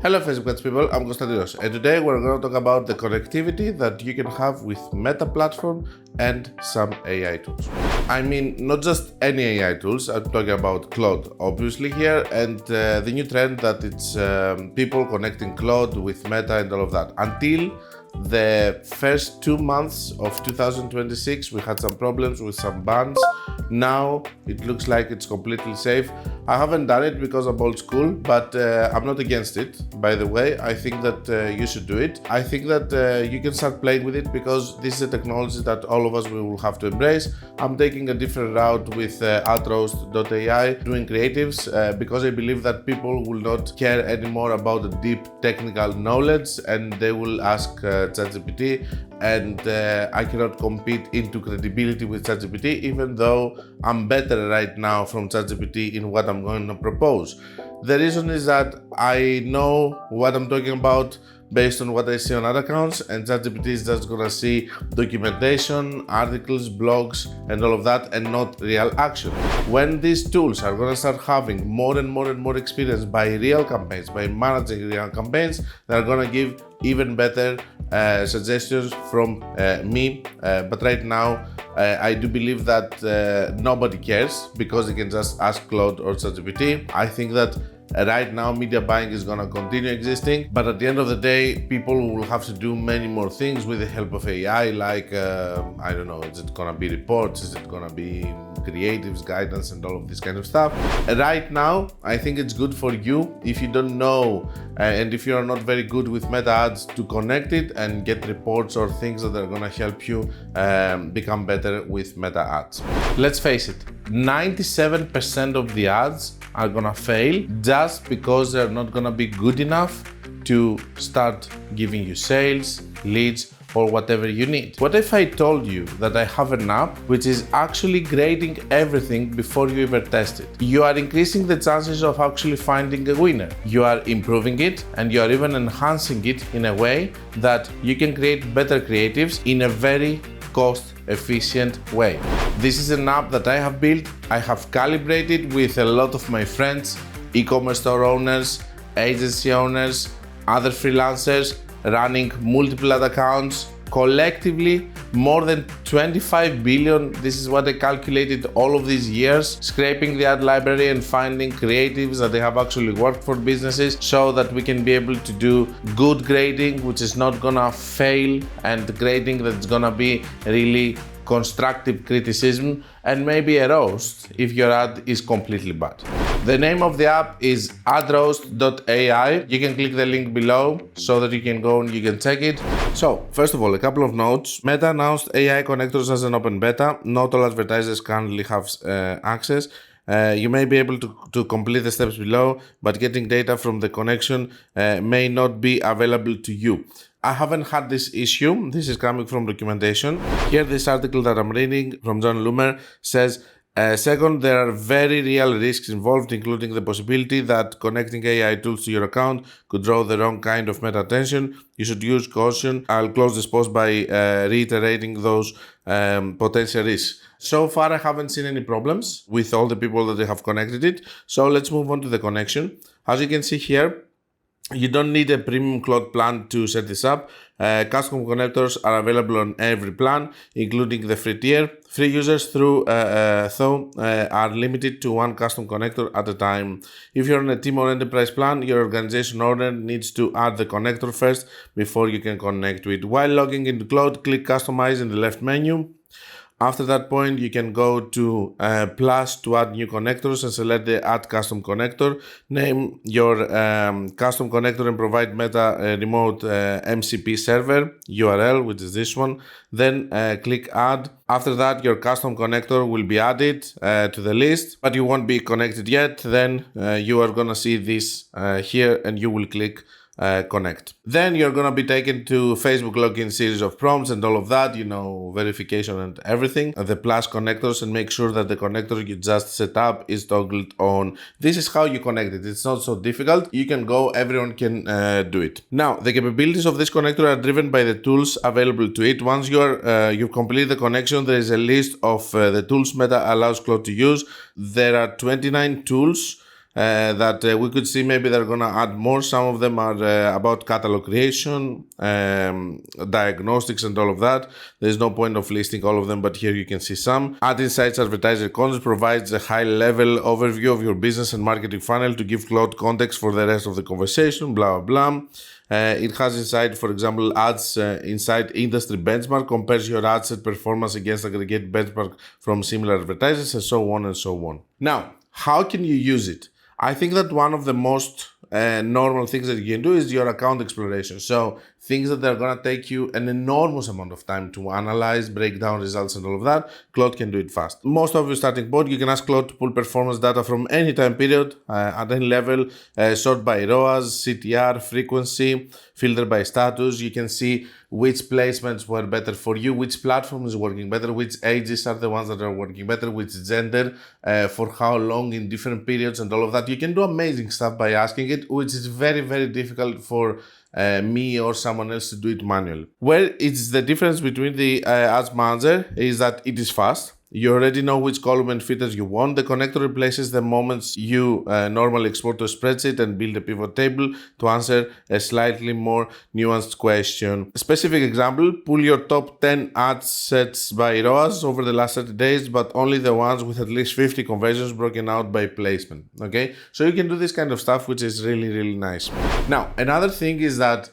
Hello Facebook people, I'm Konstantinos, and today we're going to talk about the connectivity that you can have with Meta platform and some AI tools. I mean, not just any AI tools, I'm talking about Claude obviously here, and the new trend that it's people connecting Claude with Meta and all of that. Until the first 2 months of 2026, we had some problems with some bans. Now it looks like it's completely safe. I haven't done it because I'm old school, but I'm not against it, by the way. I think that you should do it. I think that you can start playing with it because this is a technology that all of us will have to embrace. I'm taking a different route with advertisers.ai, doing creatives, because I believe that people will not care anymore about the deep technical knowledge and they will ask ChatGPT, and I cannot compete into credibility with ChatGPT, even though I'm better right now from ChatGPT in what I'm going to propose. The reason is that I know what I'm talking about based on what I see on other accounts, and ChatGPT is just gonna see documentation, articles, blogs, and all of that, and not real action. When these tools are gonna start having more and more experience by real campaigns, by managing real campaigns, they're gonna give even better suggestions from me. But right now, I do believe that nobody cares because they can just ask Claude or ChatGPT. I think that right now media buying is going to continue existing, but at the end of the day, people will have to do many more things with the help of AI, like I don't know, is it going to be reports, is it going to be creatives, guidance, and all of this kind of stuff. Right now, I think it's good for you if you don't know and if you are not very good with meta ads to connect it and get reports or things that are going to help you become better with meta ads. Let's face it, 97% of the ads are gonna fail just because they're not gonna be good enough to start giving you sales, leads, or whatever you need. What if I told you that I have an app which is actually grading everything before you ever test it? You are increasing the chances of actually finding a winner. You are improving it, and you are even enhancing it in a way that you can create better creatives in a very cost-efficient way. This is an app that I have built. I have calibrated with a lot of my friends, e-commerce store owners, agency owners, other freelancers, running multiple ad accounts. Collectively, more than 25 billion, this is what I calculated all of these years, scraping the ad library and finding creatives that they have actually worked for businesses so that we can be able to do good grading, which is not gonna fail, and grading that's gonna be really constructive criticism, and maybe a roast if your ad is completely bad. The name of the app is adroast.ai. You can click the link below so that you can go and you can check it. So, first of all, a couple of notes. Meta announced AI connectors as an open beta. Not all advertisers currently have access. You may be able to complete the steps below, but getting data from the connection may not be available to you. I haven't had this issue. This is coming from documentation. Here, this article that I'm reading from John Loomer says, second, there are very real risks involved, including the possibility that connecting AI tools to your account could draw the wrong kind of meta attention. You should use caution. I'll close this post by reiterating those potential risks. So far, I haven't seen any problems with all the people that they have connected it. So let's move on to the connection. As you can see here, you don't need a premium Claude plan to set this up. Custom connectors are available on every plan, including the free tier. Free users though are limited to one custom connector at a time. If you're on a team or enterprise plan, your organization owner needs to add the connector first before you can connect to it. While logging into Claude, click Customize in the left menu. After that point, you can go to plus to add new connectors and select the add custom connector. Name your custom connector and provide Meta remote MCP server URL, which is this one. Then click add. After that, your custom connector will be added to the list, but you won't be connected yet. Then you are gonna see this here, and you will click connect. Then you're gonna be taken to Facebook login series of prompts and all of that, verification and everything. The plus connectors, and make sure that the connector you just set up is toggled on. This is how you connect it. It's not so difficult. You can go, everyone can do it. Now, the capabilities of this connector are driven by the tools available to it. Once you've completed the connection, there is a list of the tools Meta allows Claude to use. There are 29 tools that we could see maybe they're going to add more. Some of them are about catalog creation, diagnostics and all of that. There's no point of listing all of them, but here you can see some. Ad Insights Advertiser Content provides a high-level overview of your business and marketing funnel to give Claude context for the rest of the conversation, blah, blah, blah. It has inside, for example, ads inside industry benchmark, compares your ad set performance against aggregate benchmark from similar advertisers, and so on and so on. Now, how can you use it? I think that one of the most normal things that you can do is your account exploration. So things that are going to take you an enormous amount of time to analyze, break down results and all of that, Claude can do it fast. Most of your starting point, you can ask Claude to pull performance data from any time period, at any level, sort by ROAS, CTR, frequency, filter by status. You can see which placements were better for you, which platform is working better, which ages are the ones that are working better, which gender, for how long in different periods and all of that. You can do amazing stuff by asking it, which is very, very difficult for me or someone else to do it manually. Where it's the difference between the Ads Manager is that it is fast. You already know which column and filters you want. The connector replaces the moments you normally export to a spreadsheet and build a pivot table to answer a slightly more nuanced question. A specific example, pull your top 10 ad sets by ROAS over the last 30 days, but only the ones with at least 50 conversions broken out by placement. Okay, so you can do this kind of stuff, which is really, really nice. Now, another thing is that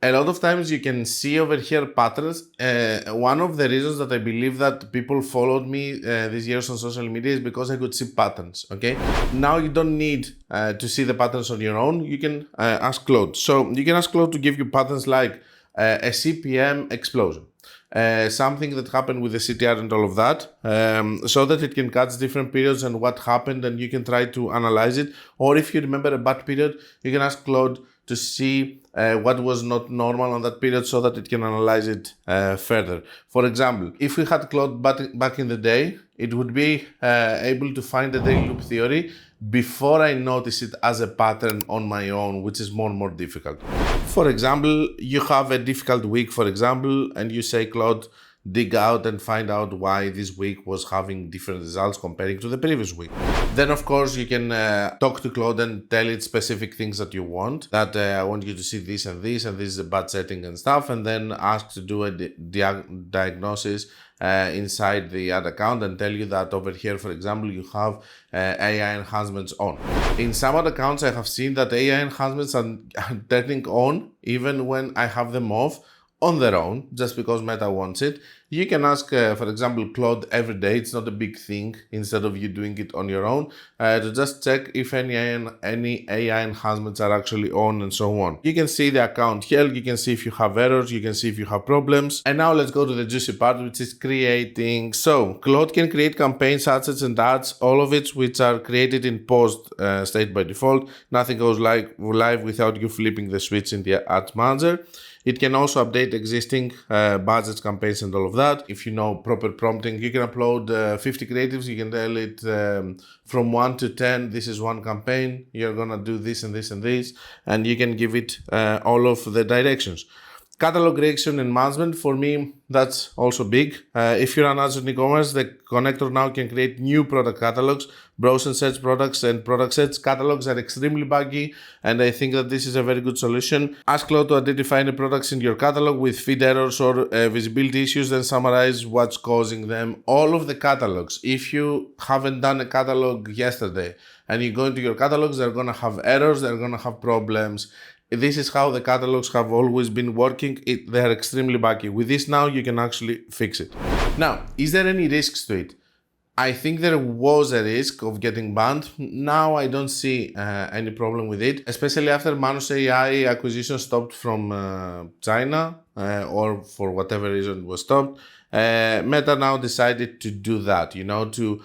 a lot of times you can see over here patterns. One of the reasons that I believe that people followed me these years on social media is because I could see patterns, okay? Now you don't need to see the patterns on your own. You can ask Claude. So you can ask Claude to give you patterns like a CPM explosion. Something that happened with the CTR and all of that, so that it can catch different periods and what happened, and you can try to analyze it. Or if you remember a bad period, you can ask Claude to see what was not normal on that period so that it can analyze it further. For example, if we had Claude back in the day, it would be able to find the daily loop theory before I notice it as a pattern on my own, which is more and more difficult. For example, you have a difficult week, for example, and you say, Claude, dig out and find out why this week was having different results comparing to the previous week. Then, of course, you can talk to Claude and tell it specific things that you want, that I want you to see this and this is a bad setting and stuff, and then ask to do a diagnosis inside the ad account and tell you that over here, for example, you have AI enhancements on. In some ad accounts, I have seen that AI enhancements are turning on even when I have them off on their own, just because Meta wants it. You can ask, for example, Claude every day. It's not a big thing, instead of you doing it on your own, to just check if any AI enhancements are actually on and so on. You can see the account health, you can see if you have errors, you can see if you have problems. And now let's go to the juicy part, which is creating. So Claude can create campaigns, assets and ads, all of it which are created in post state by default. Nothing goes live without you flipping the switch in the Ads Manager. It can also update existing budgets, campaigns and all of that. If you know proper prompting, you can upload 50 creatives. You can tell it from 1 to 10, this is one campaign, you're gonna do this and this and this, and you can give it all of the directions. Catalog creation and management, for me, that's also big. If you run ads on e-commerce, the connector now can create new product catalogs, browse and search products and product sets. Catalogs are extremely buggy, and I think that this is a very good solution. Ask Claude to identify any products in your catalog with feed errors or visibility issues, then summarize what's causing them. All of the catalogs, if you haven't done a catalog yesterday and you go into your catalogs, they're going to have errors, they're going to have problems. This is how the catalogs have always been working. They are extremely buggy. With this now, you can actually fix it. Now, is there any risks to it? I think there was a risk of getting banned. Now I don't see any problem with it, especially after Manus AI acquisition stopped from China, or for whatever reason was stopped. Meta now decided to do that, to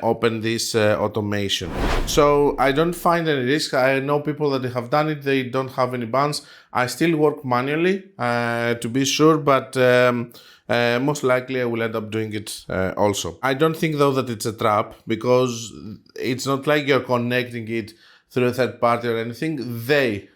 open this automation. So I don't find any risk. I know people that have done it, they don't have any bans. I still work manually to be sure, but most likely I will end up doing it also. I don't think though that it's a trap, because it's not like you're connecting it through a third party or anything. They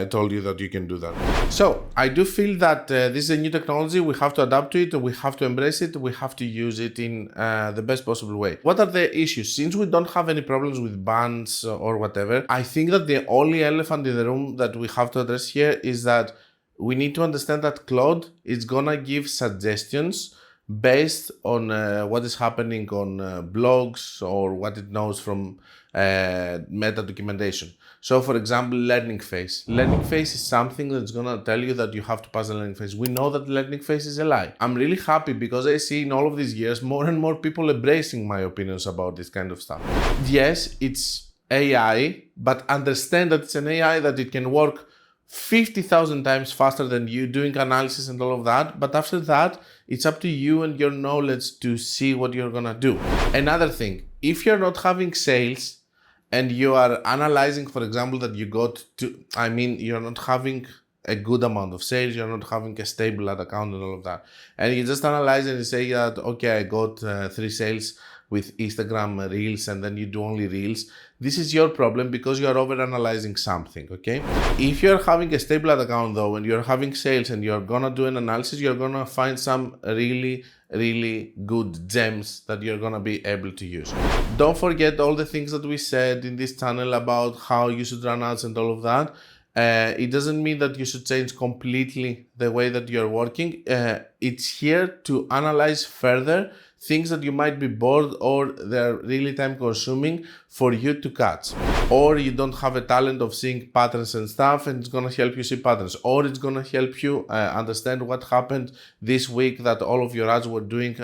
told you that you can do that. So I do feel that this is a new technology. We have to adapt to it. We have to embrace it. We have to use it in the best possible way. What are the issues? Since we don't have any problems with bans or whatever, I think that the only elephant in the room that we have to address here is that we need to understand that Claude is gonna give suggestions based on what is happening on blogs or what it knows from meta documentation. So for example, learning phase. Learning phase is something that's gonna tell you that you have to pass the learning phase. We know that the learning phase is a lie. I'm really happy because I see in all of these years more and more people embracing my opinions about this kind of stuff. Yes, it's AI, but understand that it's an AI, that it can work 50,000 times faster than you doing analysis and all of that. But after that, it's up to you and your knowledge to see what you're gonna do. Another thing, if you're not having sales and you are analyzing, for example, that you got to, you're not having a good amount of sales, you're not having a stable ad account and all of that, and you just analyze and you say that, okay, I got 3 sales with Instagram Reels, and then you do only Reels. This is your problem because you are over-analyzing something, okay? If you're having a stable ad account though, and you're having sales and you're gonna do an analysis, you're gonna find some really good gems that you're gonna be able to use. Don't forget all the things that we said in this channel about how you should run ads and all of that. It doesn't mean that you should change completely the way that you're working. It's here to analyze further things that you might be bored or they're really time consuming for you to catch. Or you don't have a talent of seeing patterns and stuff, and it's gonna help you see patterns. Or it's gonna help you understand what happened this week that all of your ads were doing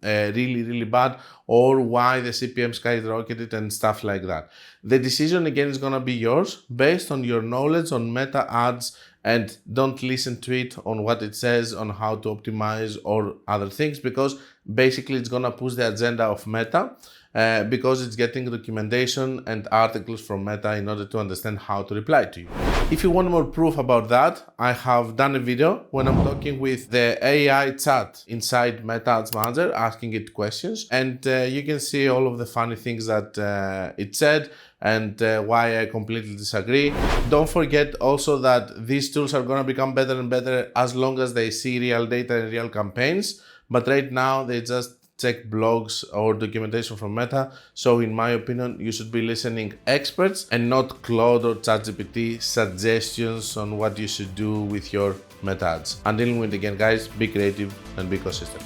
really bad, or why the CPM skyrocketed and stuff like that. The decision again is gonna be yours based on your knowledge on meta ads, and don't listen to it on what it says on how to optimize or other things, because basically it's gonna push the agenda of Meta because it's getting documentation and articles from Meta in order to understand how to reply to you. If you want more proof about that, I have done a video when I'm talking with the AI chat inside Meta Ads Manager, asking it questions, and you can see all of the funny things that it said and why I completely disagree. Don't forget also that these tools are gonna become better and better as long as they see real data and real campaigns. But right now they just check blogs or documentation from Meta. So in my opinion, you should be listening experts and not Claude or ChatGPT suggestions on what you should do with your Meta ads. Until we meet again, guys, be creative and be consistent.